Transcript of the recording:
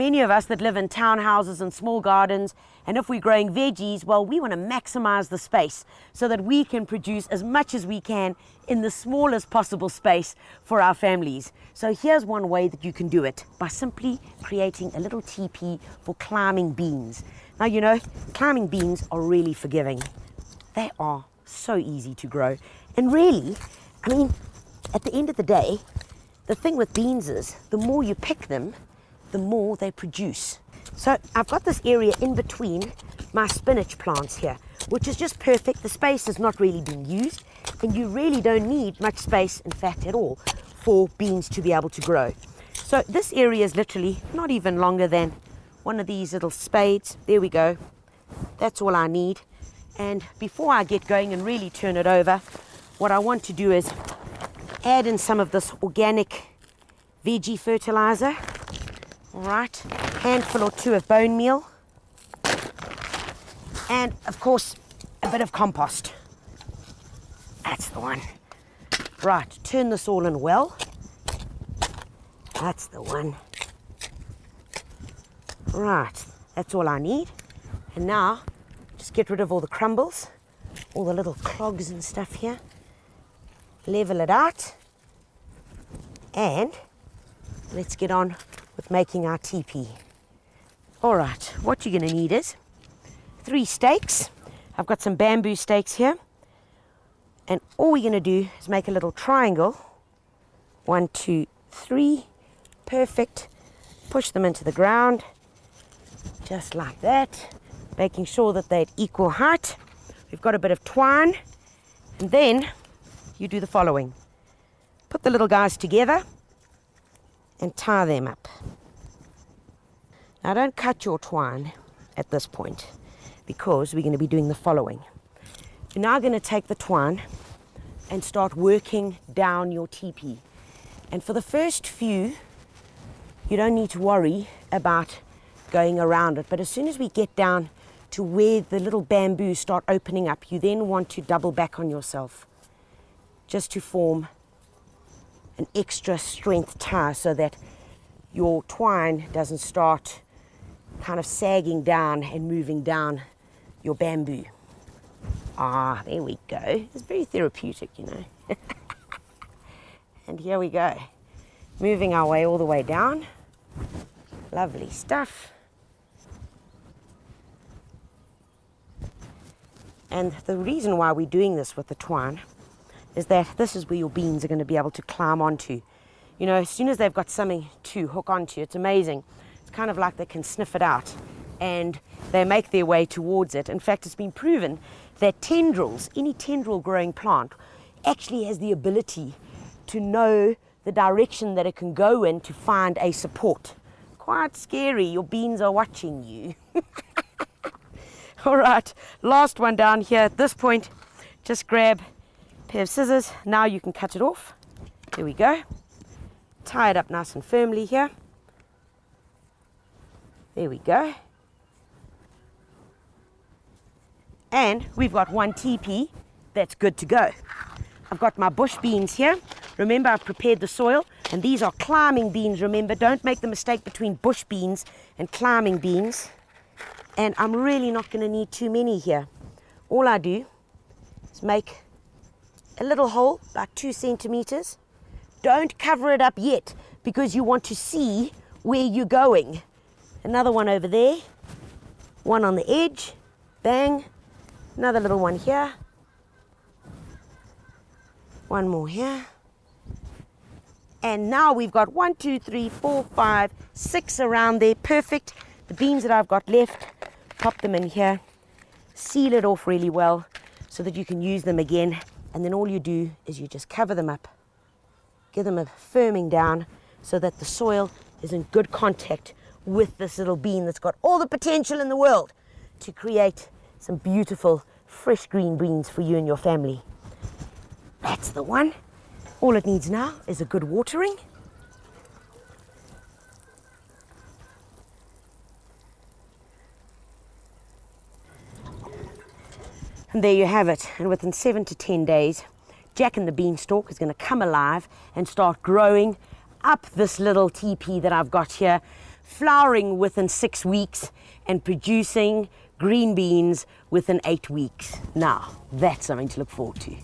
many of us that live in townhouses and small gardens, and if we're growing veggies, well, we want to maximize the space so that we can produce as much as we can in the smallest possible space for our families. So here's one way that you can do it, by simply creating a little teepee for climbing beans. Now, you know, climbing beans are really forgiving. They are so easy to grow. And really, I mean, at the end of the day, the thing with beans is the more you pick them, the more they produce. So I've got this area in between my spinach plants here, which is just perfect. The space is not really being used, and you really don't need much space, in fact, at all, for beans to be able to grow. So this area is literally not even longer than one of these little spades. There we go. That's all I need. And before I get going and really turn it over, what I want to do is add in some of this organic veggie fertilizer. All right, handful or two of bone meal, and of course a bit of compost. That's the one. Right, turn this all in well. That's the one. Right, that's all I need. And now just get rid of all the crumbles, all the little clogs and stuff here. Level it out, and let's get on with making our teepee. All right, what you're going to need is 3 stakes. I've got some bamboo stakes here, and all we're going to do is make a little triangle. 1, 2, 3, perfect. Push them into the ground, just like that, making sure that they're at equal height. We've got a bit of twine, and then you do the following. Put the little guys together and tie them up. Now don't cut your twine at this point, because we're going to be doing the following. You're now going to take the twine and start working down your teepee. And for the first few, you don't need to worry about going around it. But as soon as we get down to where the little bamboos start opening up, you then want to double back on yourself, just to form an extra strength tie so that your twine doesn't start kind of sagging down and moving down your bamboo. Ah, there we go. It's very therapeutic, you know. And here we go. Moving our way all the way down. Lovely stuff. And the reason why we're doing this with the twine is that this is where your beans are going to be able to climb onto. You know, as soon as they've got something to hook onto, it's amazing. It's kind of like they can sniff it out and they make their way towards it. In fact, it's been proven that tendrils, any tendril growing plant, actually has the ability to know the direction that it can go in to find a support. Quite scary. Your beans are watching you. All right, last one down here. At this point, just grab pair of scissors. Now you can cut it off. There we go. Tie it up nice and firmly here. There we go. And we've got one teepee that's good to go. I've got my bush beans here. Remember, I've prepared the soil, and these are climbing beans. Remember, don't make the mistake between bush beans and climbing beans. And I'm really not going to need too many here. All I do is make a little hole, about 2 centimeters. Don't cover it up yet, because you want to see where you're going. Another one over there, one on the edge, bang, another little one here, one more here. And now we've got 1, 2, 3, 4, 5, 6 around there, perfect. The beans that I've got left, pop them in here, seal it off really well so that you can use them again. And then all you do is you just cover them up, give them a firming down so that the soil is in good contact with this little bean that's got all the potential in the world to create some beautiful fresh green beans for you and your family. That's the one. All it needs now is a good watering. And there you have it. And within 7 to 10 days, Jack and the beanstalk is going to come alive and start growing up this little teepee that I've got here, flowering within 6 weeks, and producing green beans within 8 weeks. Now, that's something to look forward to.